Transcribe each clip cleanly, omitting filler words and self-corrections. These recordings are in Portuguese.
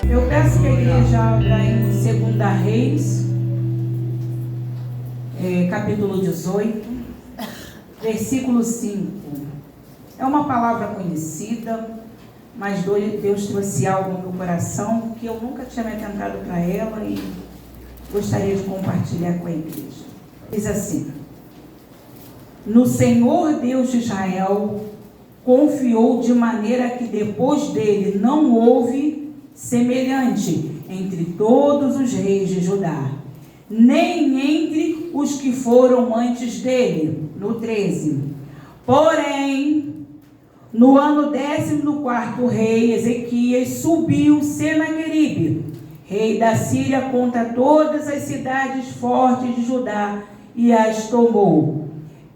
Eu peço que a igreja abra em 2 Reis, capítulo 18, versículo 5. É uma palavra conhecida, mas Deus trouxe algo no meu coração que eu nunca tinha me atentado para ela e gostaria de compartilhar com a igreja. Diz assim: no Senhor Deus de Israel confiou de maneira que depois dele não houve semelhante entre todos os reis de Judá, nem entre os que foram antes dele. No 13. Porém, no ano 14º rei Ezequias subiu Senaqueribe, rei da Síria, contra todas as cidades fortes de Judá e as tomou.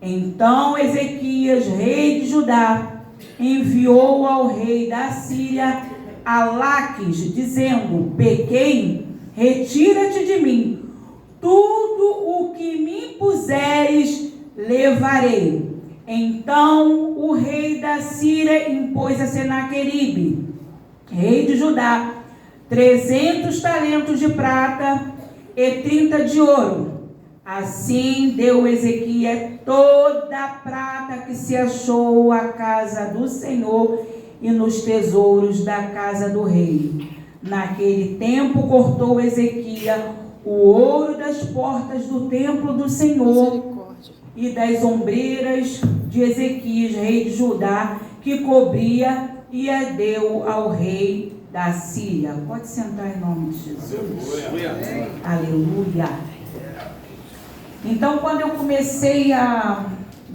Então Ezequias, rei de Judá, enviou ao rei da Síria a Laques, dizendo: pequei, retira-te de mim, tudo o que me impuseres levarei. Então o rei da Síria impôs a Senaqueribe, rei de Judá, 300 talentos de prata e 30 de ouro. Assim deu Ezequias toda a prata que se achou à casa do Senhor e nos tesouros da casa do rei. Naquele tempo cortou Ezequias o ouro das portas do templo do Senhor e das ombreiras de Ezequias, rei de Judá, que cobria, e a deu ao rei da Síria. Pode sentar em nome de Jesus. Aleluia. Aleluia. Então, quando eu comecei a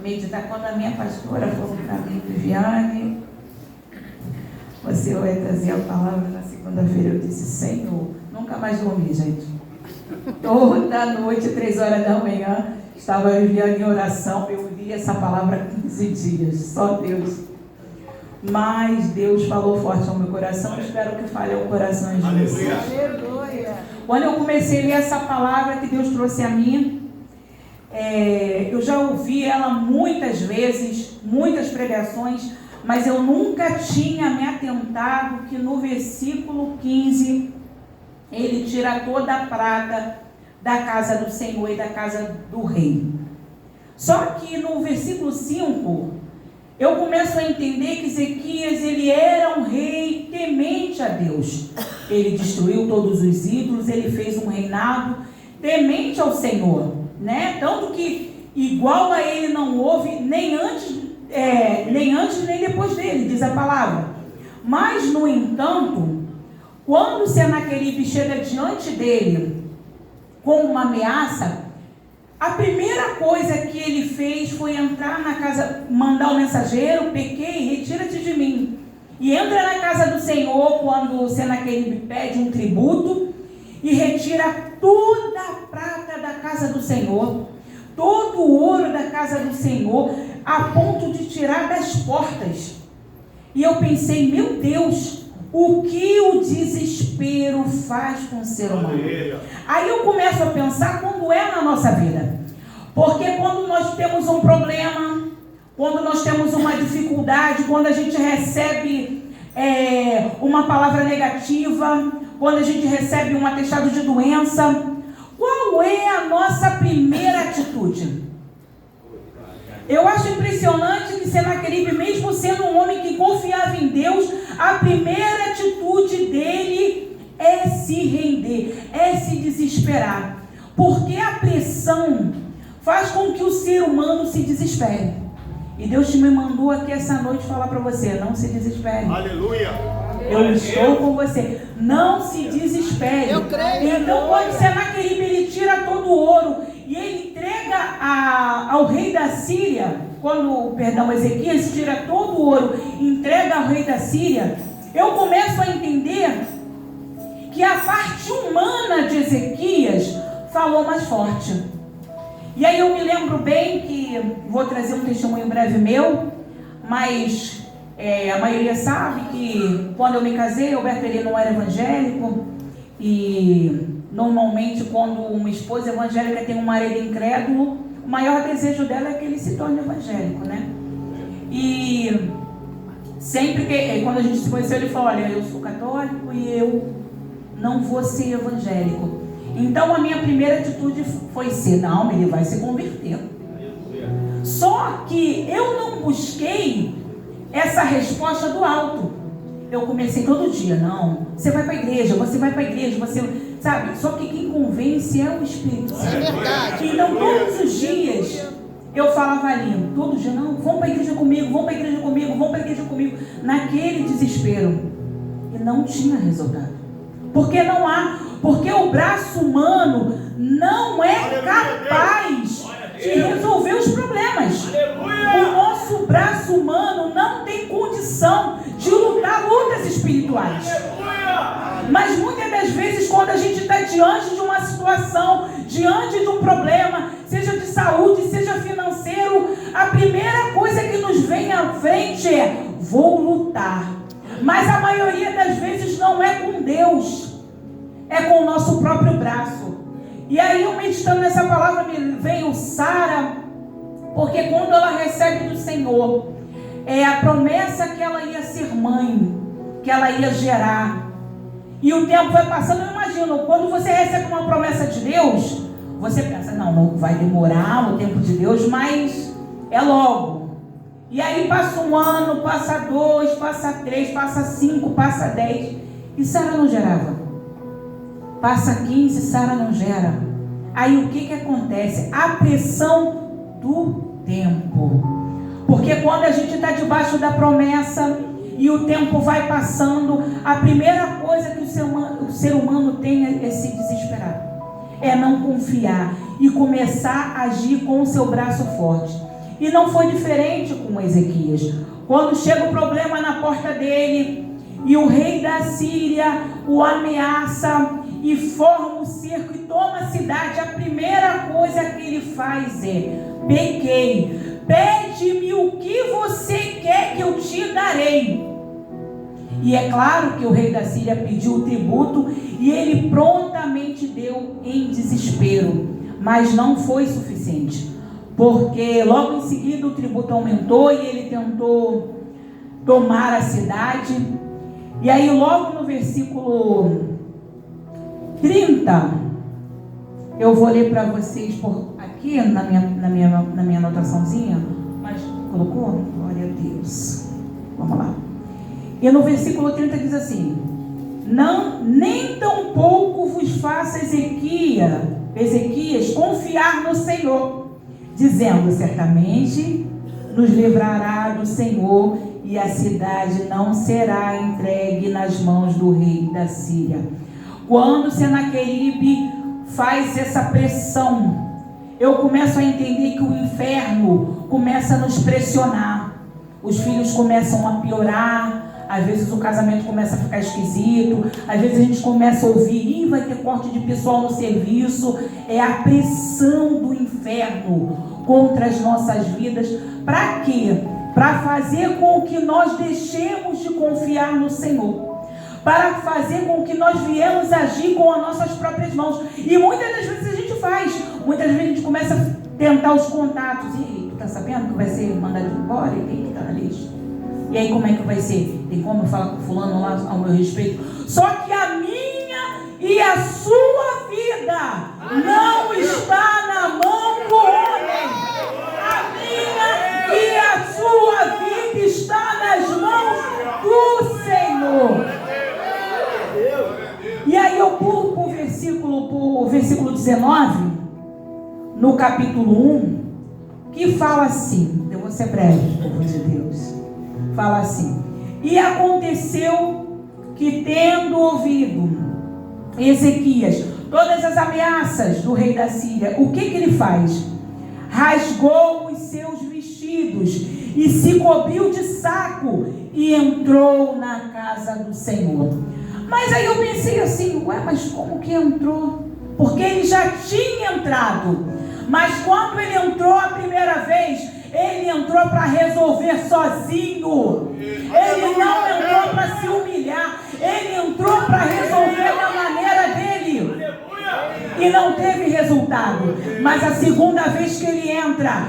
meditar, quando a minha pastora falou para mim: Viviane, você vai trazer a palavra na segunda-feira, eu disse: Senhor, nunca mais dormi, gente. Toda noite, 3 horas da manhã, estava Viviane em oração. Eu li essa palavra 15 dias, só Deus. Mas Deus falou forte ao meu coração. Eu espero que fale ao coração de vocês. Aleluia. Quando eu comecei a ler essa palavra que Deus trouxe a mim, eu já ouvi ela muitas vezes, muitas pregações, mas eu nunca tinha me atentado que no versículo 15 ele tira toda a prata da casa do Senhor e da casa do rei. Só que no versículo 5 eu começo a entender que Ezequias, ele era um rei temente a Deus. Ele destruiu todos os ídolos, ele fez um reinado temente ao Senhor, né? Tanto que igual a ele não houve nem antes nem depois dele, diz a palavra. Mas, no entanto, quando Senaqueribe chega diante dele com uma ameaça, a primeira coisa que ele fez foi entrar na casa, mandar o mensageiro: pequei, retira-te de mim. E entra na casa do Senhor quando Senaqueribe pede um tributo e retira toda a prata da casa do Senhor, todo o ouro da casa do Senhor, a ponto de tirar das portas. E eu pensei: meu Deus, o que o desespero faz com o ser humano? Aí eu começo a pensar quando é na nossa vida. Porque quando nós temos um problema, quando nós temos uma dificuldade, quando a gente recebe uma palavra negativa, quando a gente recebe um atestado de doença, qual é a nossa primeira atitude? Eu acho impressionante que Senaqueribe, mesmo sendo um homem que confiava em Deus, a primeira atitude dele é se render, é se desesperar. Porque a pressão faz com que o ser humano se desespere. E Deus me mandou aqui essa noite falar para você: não se desespere. Aleluia. Eu estou com você. Não se desespere. Eu creio. Então, quando Senaqueribe ele tira todo o ouro e ele entrega ao rei da Síria, Ezequias tira todo o ouro e entrega ao rei da Síria, eu começo a entender que a parte humana de Ezequias falou mais forte. E aí eu me lembro bem que, vou trazer um testemunho breve meu, mas a maioria sabe que quando eu me casei, Alberto ele não era evangélico, e normalmente quando uma esposa evangélica tem um marido incrédulo, o maior desejo dela é que ele se torne evangélico, né? E sempre que, quando a gente se conheceu, ele falou: olha, eu sou católico e eu não vou ser evangélico. Então a minha primeira atitude foi ser, não, ele vai se converter. Só que eu não busquei essa resposta do alto. Eu comecei todo dia, não, você vai para a igreja, você vai para a igreja, você, sabe? Só que quem convence é o Espírito Santo. É verdade. Então todos os dias eu falava ali, todo dia, não, vamos para a igreja comigo, vamos para a igreja comigo, vamos para a igreja comigo. Naquele desespero. E não tinha resultado. Porque não há, porque o braço humano não é capaz de resolver os problemas. O nosso braço humano não tem condição de lutar lutas espirituais. Mas muitas das vezes, quando a gente está diante de uma situação, diante de um problema, seja de saúde, seja financeiro, a primeira coisa que nos vem à frente é: vou lutar. Mas a maioria das vezes não é com Deus, é com o nosso próprio braço. E aí eu meditando nessa palavra, me veio Sara, porque quando ela recebe do Senhor, a promessa que ela ia ser mãe, que ela ia gerar. E o tempo vai passando, eu imagino, quando você recebe uma promessa de Deus, você pensa, não vai demorar o tempo de Deus, mas é logo. E aí passa um ano, passa 2, passa 3, passa 5, passa 10, e Sara não gerava. Passa 15, Sara não gera. Aí o que acontece? A pressão do tempo. Porque quando a gente está debaixo da promessa e o tempo vai passando, a primeira coisa que o ser humano tem é se desesperar. É não confiar e começar a agir com o seu braço forte. E não foi diferente com Ezequias. Quando chega o problema na porta dele e o rei da Síria o ameaça e forma o cerco e toma a cidade, a primeira coisa que ele faz é: pequei, pede-me o que você quer que eu te darei. E é claro que o rei da Síria pediu o tributo e ele prontamente deu em desespero, mas não foi suficiente, porque logo em seguida o tributo aumentou e ele tentou tomar a cidade. E aí logo no versículo 30, eu vou ler para vocês por aqui na minha anotaçãozinha, mas colocou? Glória a Deus. Vamos lá. E no versículo 30 diz assim: não, nem tampouco vos faça Ezequias confiar no Senhor, dizendo: certamente nos livrará do Senhor e a cidade não será entregue nas mãos do rei da Síria. Quando Senaqueribe faz essa pressão, eu começo a entender que o inferno começa a nos pressionar. Os filhos começam a piorar. Às vezes o casamento começa a ficar esquisito. Às vezes a gente começa a ouvir: vai ter corte de pessoal no serviço. É a pressão do inferno contra as nossas vidas. Para quê? Para fazer com que nós deixemos de confiar no Senhor. Para fazer com que nós viemos agir com as nossas próprias mãos. E muitas das vezes a gente faz. Muitas vezes a gente começa a tentar os contatos. E aí, tu tá sabendo que vai ser mandado embora? E quem que tá na lista? E aí como é que vai ser? Tem como eu falar com fulano lá ao meu respeito? Só que a minha e a sua vida não está na mão do homem. A minha e a sua vida está nas mãos do Senhor. E aí eu pulo para o versículo 19, no capítulo 1, que fala assim, eu vou ser breve, povo de Deus. Fala assim: e aconteceu que, tendo ouvido Ezequias todas as ameaças do rei da Síria, o que ele faz? Rasgou os seus vestidos e se cobriu de saco e entrou na casa do Senhor. Mas aí eu pensei assim: mas como que entrou? Porque ele já tinha entrado, mas quando ele entrou a primeira vez, ele entrou para resolver sozinho. Ele não entrou para se humilhar. Ele entrou para resolver da maneira dele. E não teve resultado. Mas a segunda vez que ele entra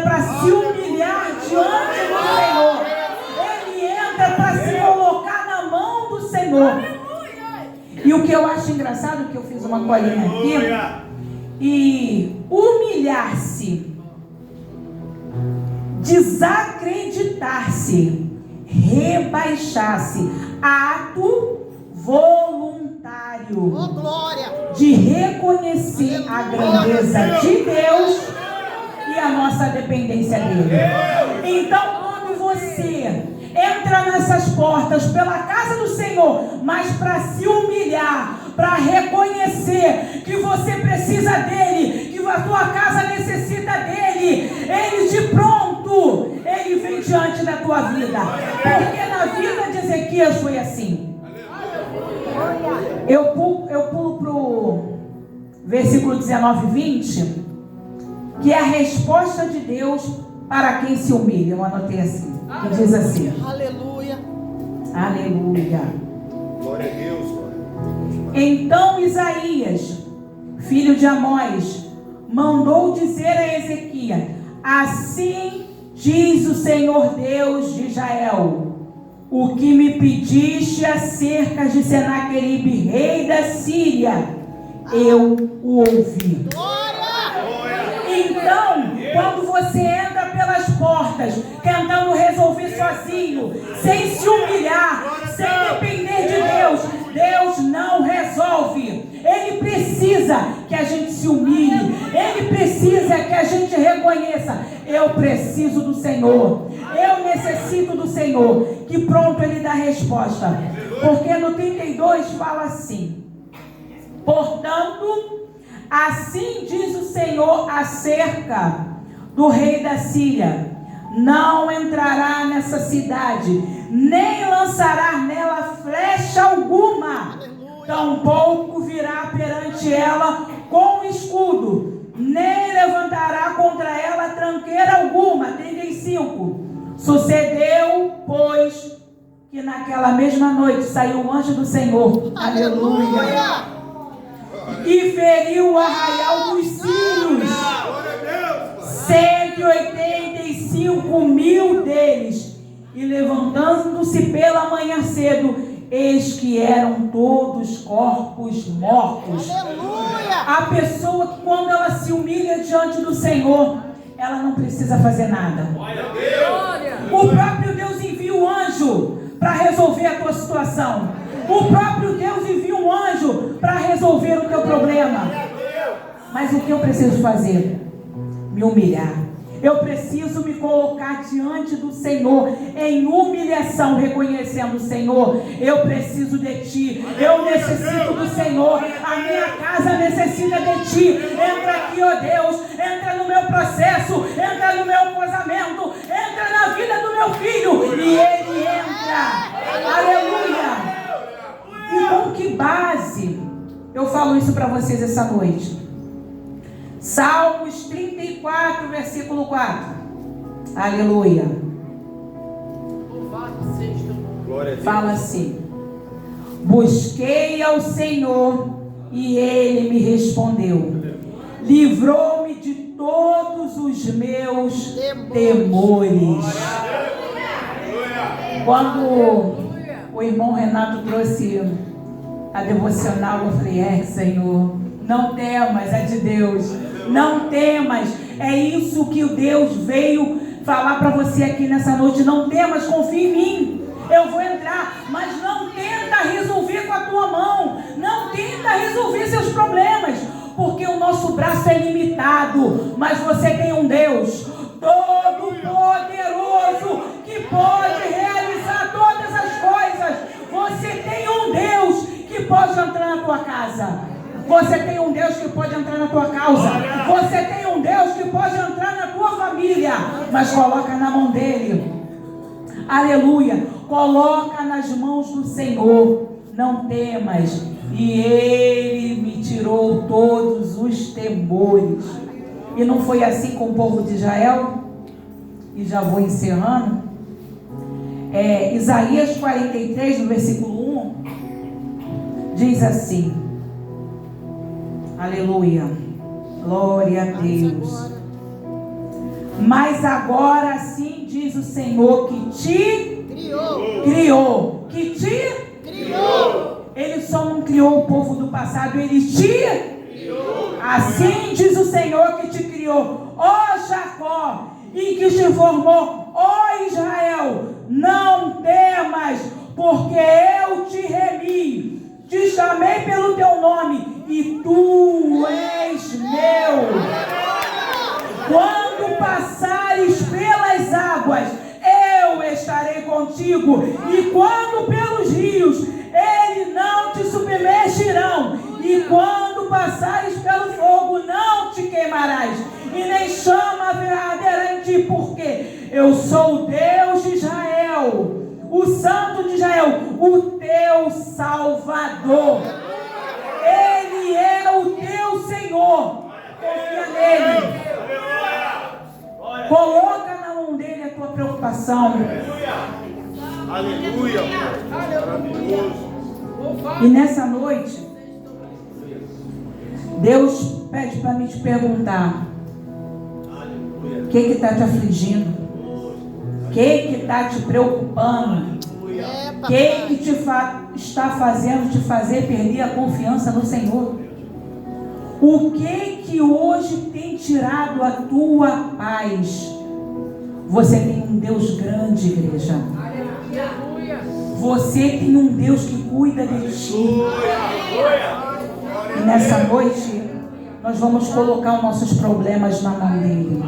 para se humilhar diante do Senhor. Ele entra para se colocar na mão do Senhor. E o que eu acho engraçado, que eu fiz uma colinha aqui, e humilhar-se, desacreditar-se, rebaixar-se, ato voluntário de reconhecer a grandeza de Deus e a nossa dependência dele. Então, quando você entra nessas portas pela casa do Senhor, mas para se humilhar, para reconhecer que você precisa dele, que a tua casa necessita dele, ele de pronto, ele vem diante da tua vida. Porque na vida de Ezequias foi assim. Eu pulo para o versículo 19 e 20, que é a resposta de Deus para quem se humilha. Eu anotei assim, e diz assim: aleluia, aleluia. Glória a Deus. Então Isaías, filho de Amós, mandou dizer a Ezequias: assim diz o Senhor Deus de Israel: o que me pediste acerca de Senaqueribe, rei da Síria, eu o ouvi. Então, quando você entra pelas portas, tentando resolver sozinho, sem se humilhar, sem depender de Deus, Deus não resolve. Ele precisa que a gente se humilhe. Ele precisa que a gente reconheça: eu preciso do Senhor, eu necessito do Senhor. Que pronto ele dá a resposta. Porque no 32 fala assim: portanto, assim diz o Senhor acerca do rei da Síria: não entrará nessa cidade, nem lançará nela flecha alguma, tampouco virá perante ela com escudo, nem levantará contra ela tranqueira alguma. 35. Sucedeu, pois, que naquela mesma noite saiu o anjo do Senhor, aleluia, e feriu o arraial dos sírios, 185.000 deles, e levantando-se pela manhã cedo, eis que eram todos corpos mortos. aleluia. A pessoa que, quando ela se humilha diante do Senhor, ela não precisa fazer nada. O próprio Deus envia um anjo para resolver a tua situação. O próprio Deus envia um anjo para resolver o teu problema. Mas o que eu preciso fazer? Me humilhar. Eu preciso me colocar diante do Senhor em humilhação, reconhecendo: Senhor, eu preciso de Ti, eu necessito do Senhor, a minha casa necessita de Ti. Entra aqui, ó Deus, entra no meu processo, entra no meu casamento, entra na vida do meu filho, e ele entra. Aleluia. E com que base eu falo isso para vocês essa noite? Salmos 34, versículo 4. Aleluia. Fala assim: busquei ao Senhor e Ele me respondeu, livrou-me de todos os meus temores. Quando o irmão Renato trouxe a devocional, eu falei: Senhor, não temas, é de Deus. Não temas. É isso que o Deus veio falar para você aqui nessa noite. Não temas, confia em mim. Eu vou entrar, mas não tenta resolver com a tua mão. Não tenta resolver seus problemas, porque o nosso braço é limitado. Mas você tem um Deus todo-poderoso que pode realizar todas as coisas. Você tem um Deus que pode entrar na tua casa. Você tem um Deus que pode entrar na tua causa. Você tem um Deus que pode entrar na tua família. Mas coloca na mão dele. Aleluia. Coloca nas mãos do Senhor. Não temas. E Ele me tirou todos os temores. E não foi assim com o povo de Israel? E já vou encerrando. Isaías 43, no versículo 1, diz assim: aleluia, glória a Deus. Mas agora assim diz o Senhor que te criou. Que te criou. Ele só não criou o povo do passado, Ele te criou. Assim diz o Senhor que te criou, ó Jacó, e que te formou, ó Israel. Não temas, porque eu te remi, te chamei pelo teu nome, e tu és meu. Quando passares pelas águas, eu estarei contigo, e quando pelos rios, eles não te submergirão, e quando passares pelo fogo, não te queimarás, e nem chama arderá em ti, porque eu sou o Deus de Israel, o Santo de Israel, o teu Salvador. Ele é o teu Senhor. Confia nele. Coloca na mão dele a tua preocupação. Aleluia. Maravilhoso. E nessa noite, Deus pede para mim te perguntar: o que está te afligindo? O que está te preocupando? O que está fazendo te fazer perder a confiança no Senhor? O que hoje tem tirado a tua paz? Você tem um Deus grande, igreja. Você tem um Deus que cuida de ti. E nessa noite, nós vamos colocar os nossos problemas na mão dele.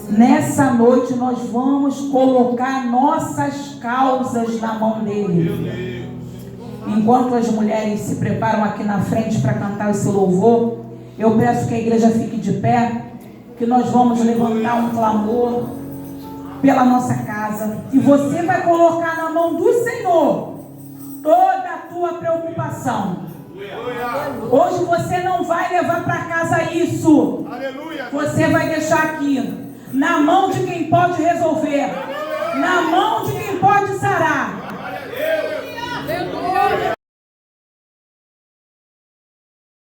Nessa noite, nós vamos colocar nossas causas na mão dele. Enquanto as mulheres se preparam aqui na frente para cantar esse louvor, eu peço que a igreja fique de pé, que nós vamos levantar um clamor pela nossa casa. E você vai colocar na mão do Senhor toda a tua preocupação. Hoje você não vai levar para casa isso. Você vai deixar aqui, na mão de quem pode resolver, na mão de quem